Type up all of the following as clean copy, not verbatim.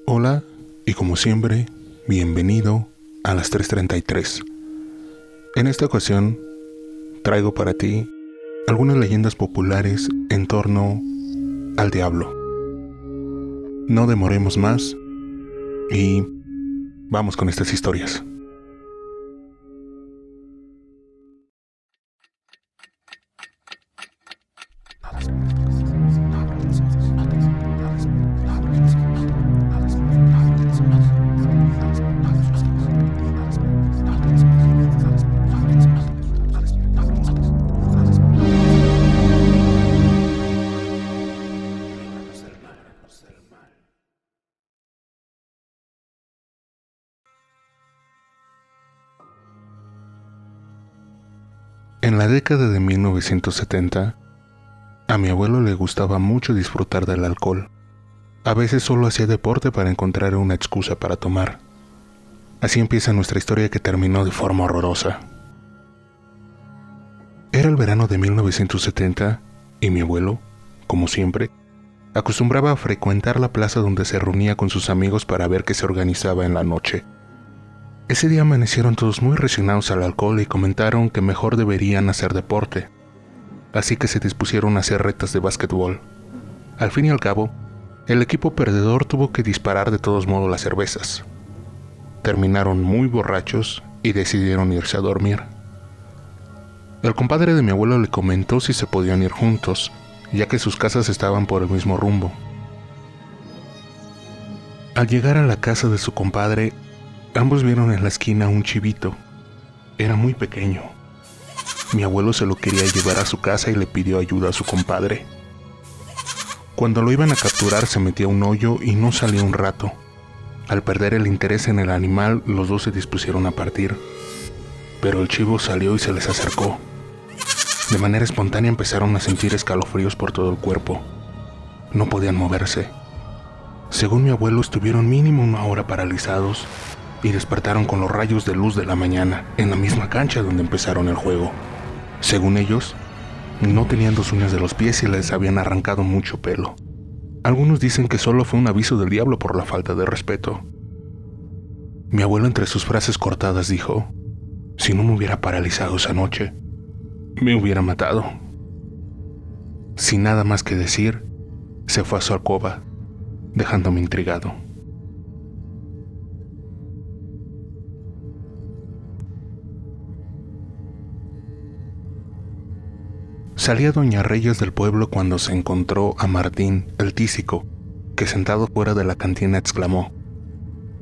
Hola, y como siempre, bienvenido a las 3:33. En esta ocasión, traigo para ti algunas leyendas populares en torno al diablo. No demoremos más y vamos con estas historias. En la década de 1970, a mi abuelo le gustaba mucho disfrutar del alcohol. A veces solo hacía deporte para encontrar una excusa para tomar. Así empieza nuestra historia que terminó de forma horrorosa. Era el verano de 1970 y mi abuelo, como siempre, acostumbraba a frecuentar la plaza donde se reunía con sus amigos para ver qué se organizaba en la noche. Ese día amanecieron todos muy resignados al alcohol y comentaron que mejor deberían hacer deporte. Así que se dispusieron a hacer retas de básquetbol. Al fin y al cabo, el equipo perdedor tuvo que disparar de todos modos las cervezas. Terminaron muy borrachos y decidieron irse a dormir. El compadre de mi abuelo le comentó si se podían ir juntos, ya que sus casas estaban por el mismo rumbo. Al llegar a la casa de su compadre, ambos vieron en la esquina un chivito. Era muy pequeño. Mi abuelo se lo quería llevar a su casa y le pidió ayuda a su compadre. Cuando lo iban a capturar se metió a un hoyo y no salió un rato. Al perder el interés en el animal, los dos se dispusieron a partir. Pero el chivo salió y se les acercó. De manera espontánea empezaron a sentir escalofríos por todo el cuerpo. No podían moverse. Según mi abuelo, estuvieron mínimo 1 hora paralizados y despertaron con los rayos de luz de la mañana en la misma cancha donde empezaron el juego. Según ellos, no tenían 2 uñas de los pies y les habían arrancado mucho pelo. Algunos dicen que solo fue un aviso del diablo por la falta de respeto. Mi abuelo, entre sus frases cortadas, dijo: "Si no me hubiera paralizado esa noche, me hubiera matado". Sin nada más que decir, se fue a su alcoba, dejándome intrigado. Salía doña Reyes del pueblo cuando se encontró a Martín, el tísico, que sentado fuera de la cantina exclamó: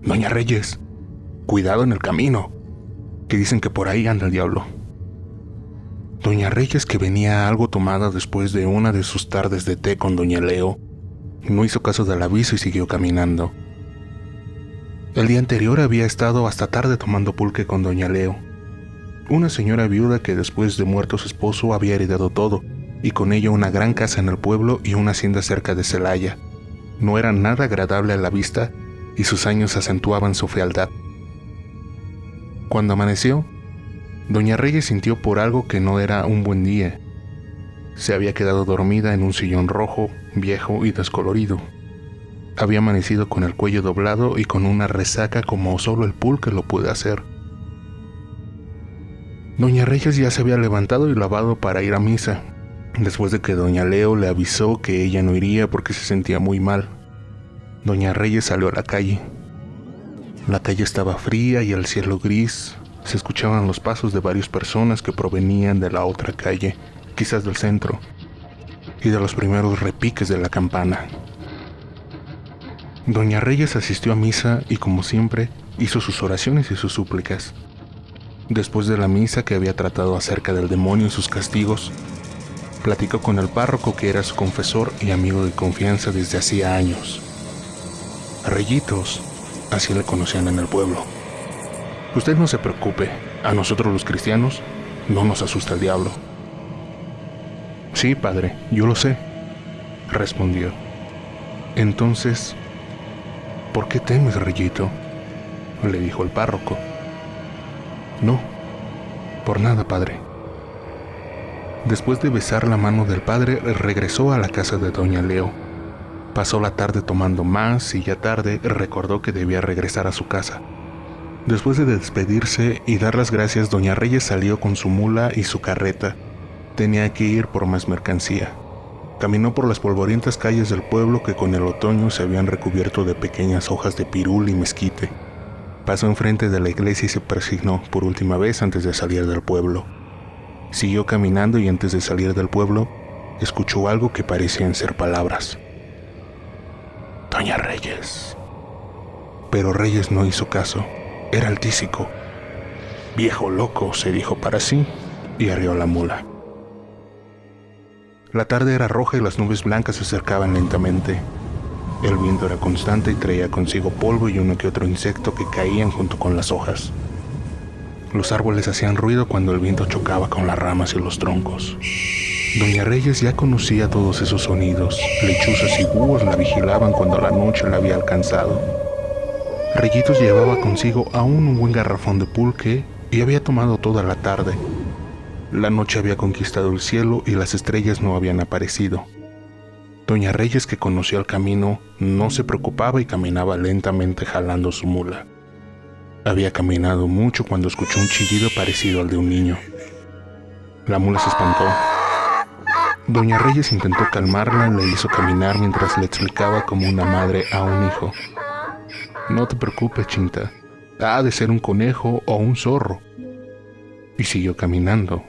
"Doña Reyes, cuidado en el camino, que dicen que por ahí anda el diablo". Doña Reyes, que venía algo tomada después de una de sus tardes de té con doña Leo, no hizo caso del aviso y siguió caminando. El día anterior había estado hasta tarde tomando pulque con doña Leo, una señora viuda que después de muerto su esposo había heredado todo, y con ello una gran casa en el pueblo y una hacienda cerca de Celaya. No era nada agradable a la vista y sus años acentuaban su fealdad. Cuando amaneció, doña Reyes sintió por algo que no era un buen día. Se había quedado dormida en un sillón rojo, viejo y descolorido. Había amanecido con el cuello doblado y con una resaca como solo el pulque lo puede hacer. Doña Reyes ya se había levantado y lavado para ir a misa, después de que doña Leo le avisó que ella no iría porque se sentía muy mal. Doña Reyes salió a la calle. La calle estaba fría y el cielo gris. Se escuchaban los pasos de varias personas que provenían de la otra calle, quizás del centro, y de los primeros repiques de la campana. Doña Reyes asistió a misa y, como siempre, hizo sus oraciones y sus súplicas. Después de la misa, que había tratado acerca del demonio y sus castigos, platicó con el párroco, que era su confesor y amigo de confianza desde hacía años. Reyitos, así le conocían en el pueblo. Usted no se preocupe, a nosotros los cristianos no nos asusta el diablo. Sí, padre, yo lo sé, respondió. Entonces, ¿por qué temes, Reyito?, le dijo el párroco. No, por nada, padre. Después de besar la mano del padre, regresó a la casa de doña Leo. Pasó la tarde tomando más y ya tarde recordó que debía regresar a su casa. Después de despedirse y dar las gracias, doña Reyes salió con su mula y su carreta. Tenía que ir por más mercancía. Caminó por las polvorientas calles del pueblo que con el otoño se habían recubierto de pequeñas hojas de pirul y mezquite. Pasó enfrente de la iglesia y se persignó por última vez antes de salir del pueblo. Siguió caminando y antes de salir del pueblo, escuchó algo que parecían ser palabras. Doña Reyes. Pero Reyes no hizo caso. Era el tísico. Viejo loco, se dijo para sí y arrió la mula. La tarde era roja y las nubes blancas se acercaban lentamente. El viento era constante y traía consigo polvo y uno que otro insecto que caían junto con las hojas. Los árboles hacían ruido cuando el viento chocaba con las ramas y los troncos. Doña Reyes ya conocía todos esos sonidos. Lechuzas y búhos la vigilaban cuando la noche la había alcanzado. Rellitos llevaba consigo aún un buen garrafón de pulque y había tomado toda la tarde. La noche había conquistado el cielo y las estrellas no habían aparecido. Doña Reyes, que conocía el camino, no se preocupaba y caminaba lentamente jalando su mula. Había caminado mucho cuando escuchó un chillido parecido al de un niño. La mula se espantó. Doña Reyes intentó calmarla y le hizo caminar mientras le explicaba como una madre a un hijo. No te preocupes, Chinta. Ha de ser un conejo o un zorro. Y siguió caminando.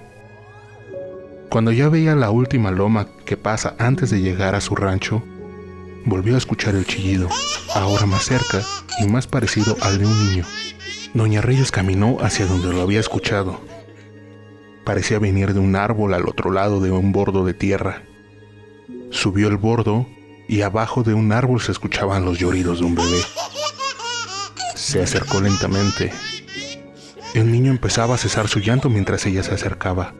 Cuando ya veía la última loma que pasa antes de llegar a su rancho, volvió a escuchar el chillido, ahora más cerca y más parecido al de un niño. Doña Reyes caminó hacia donde lo había escuchado. Parecía venir de un árbol al otro lado de un bordo de tierra. Subió el bordo y abajo de un árbol se escuchaban los lloridos de un bebé. Se acercó lentamente. El niño empezaba a cesar su llanto mientras ella se acercaba.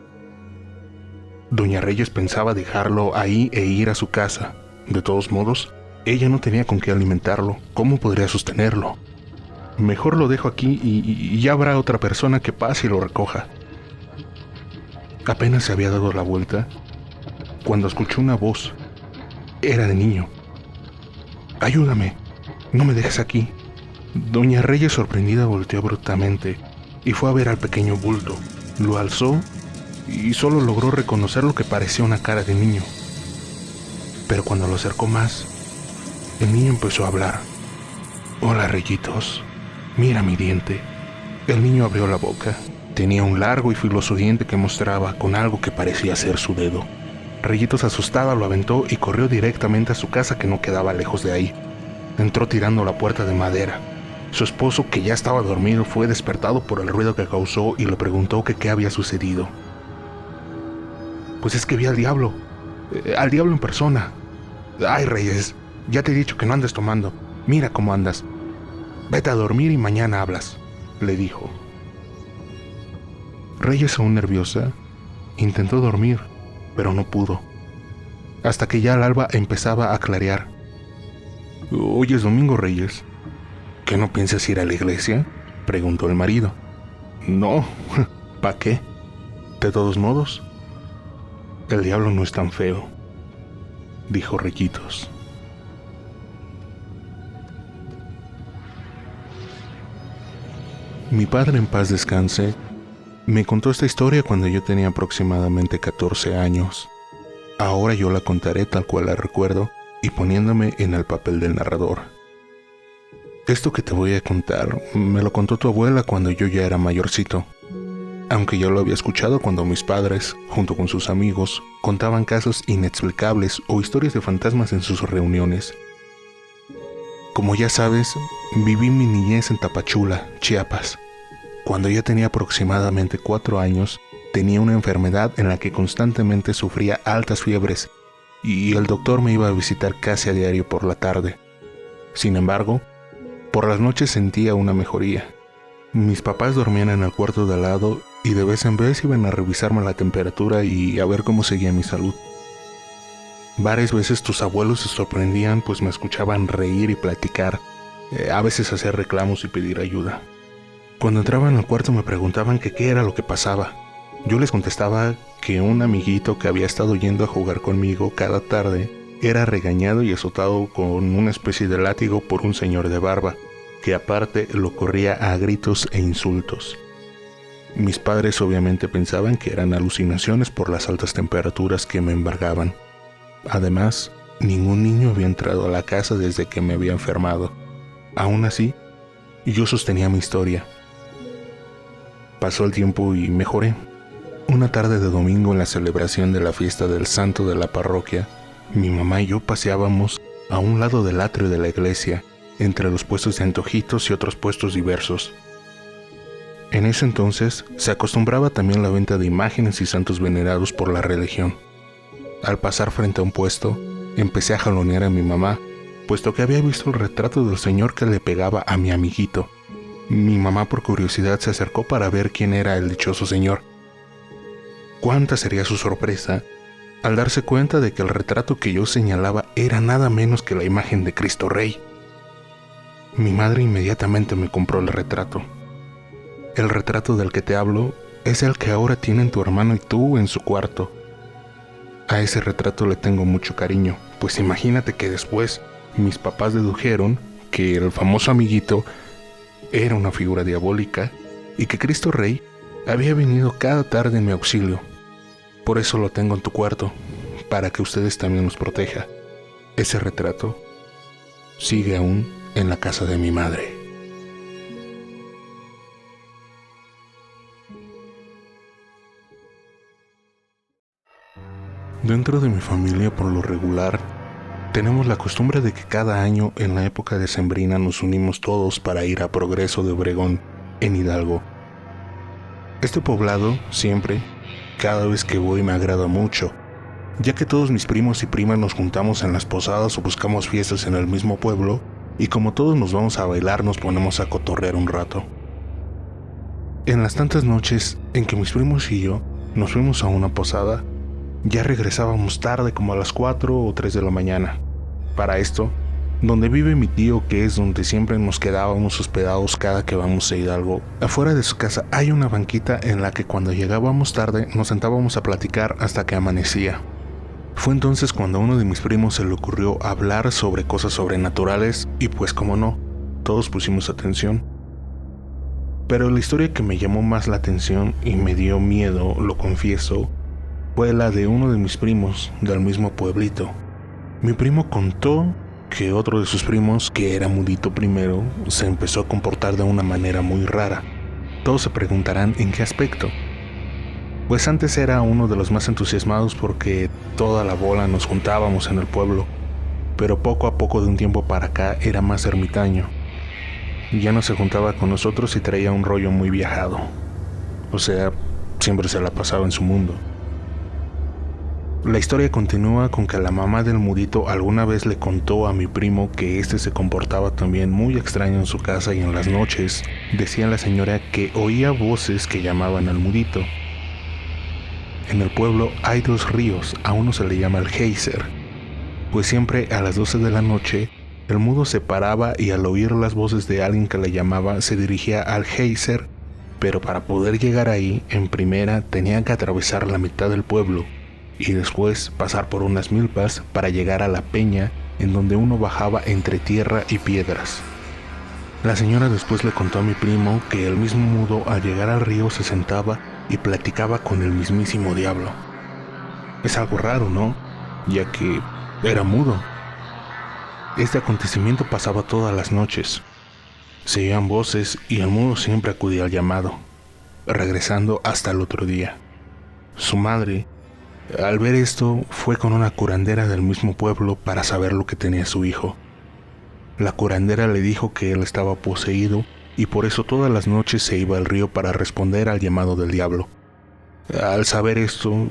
Doña Reyes pensaba dejarlo ahí e ir a su casa. De todos modos, ella no tenía con qué alimentarlo. ¿Cómo podría sostenerlo? Mejor lo dejo aquí y ya habrá otra persona que pase y lo recoja. Apenas se había dado la vuelta cuando escuchó una voz. Era de niño. Ayúdame, no me dejes aquí. Doña Reyes, sorprendida, volteó abruptamente y fue a ver al pequeño bulto. Lo alzó y solo logró reconocer lo que parecía una cara de niño. Pero cuando lo acercó más, el niño empezó a hablar. Hola, Rellitos, mira mi diente. El niño abrió la boca. Tenía un largo y filoso diente que mostraba con algo que parecía ser su dedo. Rellitos, asustada, lo aventó y corrió directamente a su casa, que no quedaba lejos de ahí. Entró tirando la puerta de madera. Su esposo, que ya estaba dormido, fue despertado por el ruido que causó y le preguntó que qué había sucedido. Pues es que vi al diablo en persona. Ay, Reyes, ya te he dicho que no andes tomando. Mira cómo andas. Vete a dormir y mañana hablas, le dijo. Reyes, aún nerviosa, intentó dormir, pero no pudo. Hasta que ya el alba empezaba a clarear. Hoy es domingo, Reyes. ¿Qué no piensas ir a la iglesia?, preguntó el marido. No, ¿para qué? De todos modos, el diablo no es tan feo, dijo Rellitos. Mi padre, en paz descanse, me contó esta historia cuando yo tenía aproximadamente 14 años. Ahora yo la contaré tal cual la recuerdo y poniéndome en el papel del narrador. Esto que te voy a contar me lo contó tu abuela cuando yo ya era mayorcito, aunque yo lo había escuchado cuando mis padres, junto con sus amigos, contaban casos inexplicables o historias de fantasmas en sus reuniones. Como ya sabes, viví mi niñez en Tapachula, Chiapas. Cuando ya tenía aproximadamente 4 años, tenía una enfermedad en la que constantemente sufría altas fiebres y el doctor me iba a visitar casi a diario por la tarde. Sin embargo, por las noches sentía una mejoría. Mis papás dormían en el cuarto de al lado y de vez en vez iban a revisarme la temperatura y a ver cómo seguía mi salud. Varias veces tus abuelos se sorprendían, pues me escuchaban reír y platicar, a veces hacer reclamos y pedir ayuda. Cuando entraban al cuarto me preguntaban que qué era lo que pasaba. Yo les contestaba que un amiguito que había estado yendo a jugar conmigo cada tarde era regañado y azotado con una especie de látigo por un señor de barba, que aparte lo corría a gritos e insultos. Mis padres obviamente pensaban que eran alucinaciones por las altas temperaturas que me embargaban. Además, ningún niño había entrado a la casa desde que me había enfermado. Aún así, yo sostenía mi historia. Pasó el tiempo y mejoré. Una tarde de domingo en la celebración de la fiesta del santo de la parroquia, mi mamá y yo paseábamos a un lado del atrio de la iglesia, entre los puestos de antojitos y otros puestos diversos. En ese entonces se acostumbraba también la venta de imágenes y santos venerados por la religión. Al pasar frente a un puesto, empecé a jalonear a mi mamá, puesto que había visto el retrato del señor que le pegaba a mi amiguito. Mi mamá por curiosidad se acercó para ver quién era el dichoso señor. Cuánta sería su sorpresa al darse cuenta de que el retrato que yo señalaba era nada menos que la imagen de Cristo Rey. Mi madre inmediatamente me compró el retrato. El retrato del que te hablo es el que ahora tienen tu hermano y tú en su cuarto. A ese retrato le tengo mucho cariño, pues imagínate que después mis papás dedujeron que el famoso amiguito era una figura diabólica y que Cristo Rey había venido cada tarde en mi auxilio. Por eso lo tengo en tu cuarto, para que ustedes también los proteja. Ese retrato sigue aún en la casa de mi madre. Dentro de mi familia, por lo regular, tenemos la costumbre de que cada año en la época decembrina nos unimos todos para ir a Progreso de Obregón, en Hidalgo. Este poblado siempre, cada vez que voy me agrada mucho, ya que todos mis primos y primas nos juntamos en las posadas o buscamos fiestas en el mismo pueblo y como todos nos vamos a bailar nos ponemos a cotorrear un rato. En las tantas noches en que mis primos y yo nos fuimos a una posada, ya regresábamos tarde como a las 4 o 3 de la mañana. Para esto, donde vive mi tío, que es donde siempre nos quedábamos hospedados cada que vamos a Hidalgo, afuera de su casa hay una banquita en la que cuando llegábamos tarde nos sentábamos a platicar hasta que amanecía. Fue entonces cuando a uno de mis primos se le ocurrió hablar sobre cosas sobrenaturales y pues como no, todos pusimos atención. Pero la historia que me llamó más la atención y me dio miedo, lo confieso, fue la de uno de mis primos del mismo pueblito. Mi primo contó que otro de sus primos, que era mudito primero, se empezó a comportar de una manera muy rara. Todos se preguntarán en qué aspecto. Pues antes era uno de los más entusiasmados porque toda la bola nos juntábamos en el pueblo, pero poco a poco de un tiempo para acá era más ermitaño. Ya no se juntaba con nosotros y traía un rollo muy viajado. O sea, siempre se la pasaba en su mundo. La historia continúa con que la mamá del mudito alguna vez le contó a mi primo que este se comportaba también muy extraño en su casa y en las noches decía la señora que oía voces que llamaban al mudito. En el pueblo hay 2 ríos, a uno se le llama el Geyser, pues siempre a las 12 de la noche el mudo se paraba y al oír las voces de alguien que le llamaba se dirigía al Geyser, pero para poder llegar ahí en primera tenía que atravesar la mitad del pueblo y después pasar por unas milpas para llegar a la peña en donde uno bajaba entre tierra y piedras. La señora después le contó a mi primo que el mismo mudo al llegar al río se sentaba y platicaba con el mismísimo diablo. Es algo raro, ¿no? Ya que era mudo. Este acontecimiento pasaba todas las noches. Se oían voces y el mudo siempre acudía al llamado, regresando hasta el otro día. Su madre, al ver esto, fue con una curandera del mismo pueblo para saber lo que tenía su hijo. La curandera le dijo que él estaba poseído y por eso todas las noches se iba al río para responder al llamado del diablo. Al saber esto,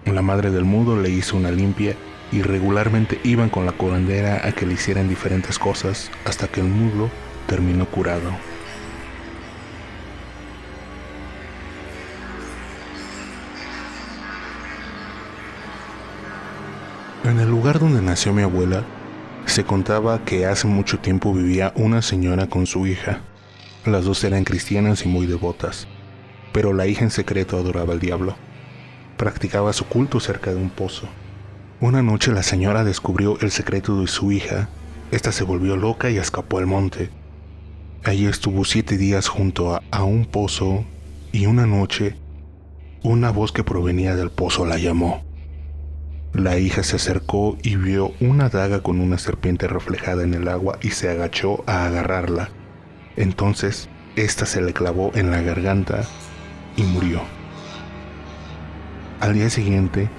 la madre del mudo le hizo una limpia y regularmente iban con la curandera a que le hicieran diferentes cosas hasta que el mudo terminó curado. En el lugar donde nació mi abuela, se contaba que hace mucho tiempo vivía una señora con su hija. Las dos eran cristianas y muy devotas, pero la hija en secreto adoraba al diablo. Practicaba su culto cerca de un pozo. Una noche la señora descubrió el secreto de su hija. Esta se volvió loca y escapó al monte. Allí estuvo 7 días junto a un pozo y una noche, una voz que provenía del pozo la llamó. La hija se acercó y vio una daga con una serpiente reflejada en el agua y se agachó a agarrarla. Entonces, esta se le clavó en la garganta y murió. Al día siguiente,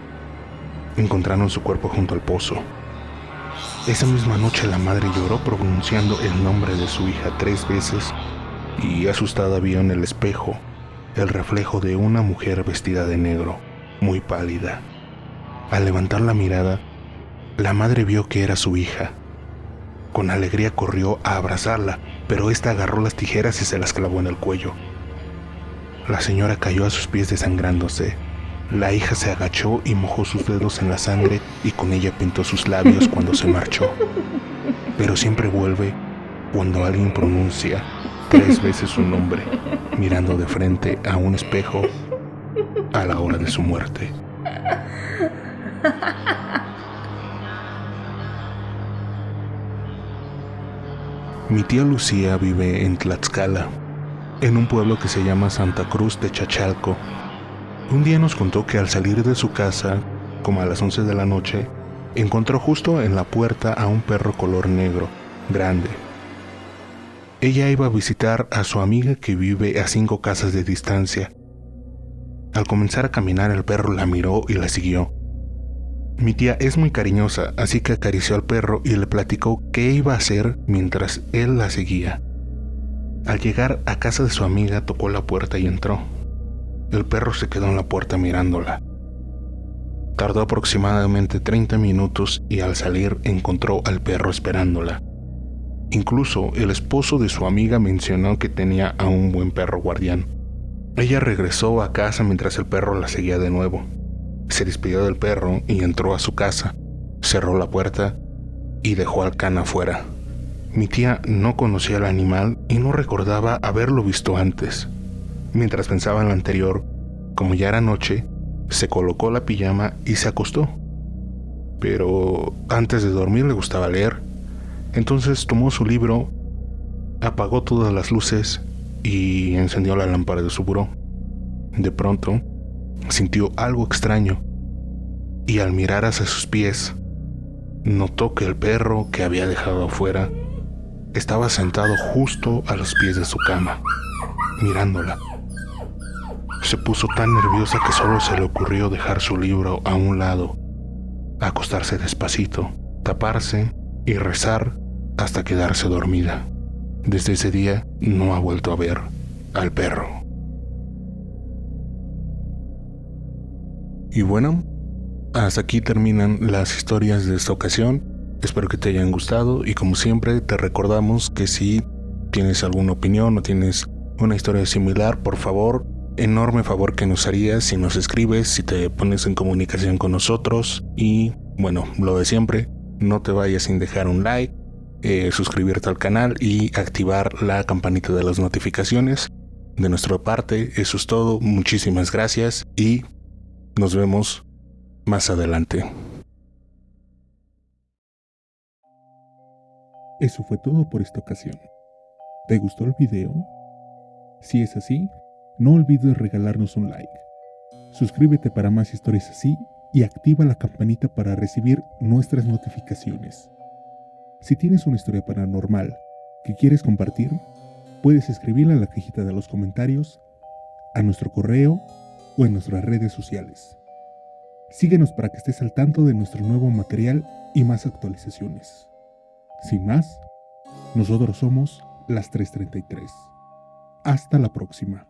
encontraron su cuerpo junto al pozo. Esa misma noche la madre lloró pronunciando el nombre de su hija 3 veces y asustada vio en el espejo el reflejo de una mujer vestida de negro, muy pálida. Al levantar la mirada, la madre vio que era su hija. Con alegría corrió a abrazarla, pero esta agarró las tijeras y se las clavó en el cuello. La señora cayó a sus pies desangrándose. La hija se agachó y mojó sus dedos en la sangre y con ella pintó sus labios cuando se marchó. Pero siempre vuelve cuando alguien pronuncia 3 veces su nombre, mirando de frente a un espejo a la hora de su muerte. Mi tía Lucía vive en Tlaxcala, en un pueblo que se llama Santa Cruz de Chachalco. Un día nos contó que al salir de su casa, como a las 11 de la noche, encontró justo en la puerta a un perro color negro, grande. Ella iba a visitar a su amiga que vive a 5 casas de distancia. Al comenzar a caminar, el perro la miró y la siguió. Mi tía es muy cariñosa, así que acarició al perro y le platicó qué iba a hacer mientras él la seguía. Al llegar a casa de su amiga, tocó la puerta y entró. El perro se quedó en la puerta mirándola. Tardó aproximadamente 30 minutos y al salir encontró al perro esperándola. Incluso el esposo de su amiga mencionó que tenía a un buen perro guardián. Ella regresó a casa mientras el perro la seguía de nuevo. Se despidió del perro y entró a su casa, cerró la puerta y dejó al can afuera. Mi tía no conocía al animal y no recordaba haberlo visto antes. Mientras pensaba en lo anterior, como ya era noche, se colocó la pijama y se acostó. Pero antes de dormir le gustaba leer. Entonces tomó su libro, apagó todas las luces y encendió la lámpara de su buró. De pronto, sintió algo extraño y al mirar hacia sus pies, notó que el perro que había dejado afuera estaba sentado justo a los pies de su cama, mirándola. Se puso tan nerviosa que solo se le ocurrió dejar su libro a un lado, acostarse despacito, taparse y rezar hasta quedarse dormida. Desde ese día no ha vuelto a ver al perro. Y bueno, hasta aquí terminan las historias de esta ocasión. Espero que te hayan gustado y como siempre te recordamos que si tienes alguna opinión o tienes una historia similar, por favor, enorme favor que nos harías si nos escribes, si te pones en comunicación con nosotros y bueno, lo de siempre, no te vayas sin dejar un like, suscribirte al canal y activar la campanita de las notificaciones. De nuestra parte, eso es todo, muchísimas gracias y nos vemos más adelante. Eso fue todo por esta ocasión. ¿Te gustó el video? Si es así, no olvides regalarnos un like. Suscríbete para más historias así y activa la campanita para recibir nuestras notificaciones. Si tienes una historia paranormal que quieres compartir, puedes escribirla en la cajita de los comentarios, a nuestro correo o en nuestras redes sociales. Síguenos para que estés al tanto de nuestro nuevo material y más actualizaciones. Sin más, nosotros somos las 333. Hasta la próxima.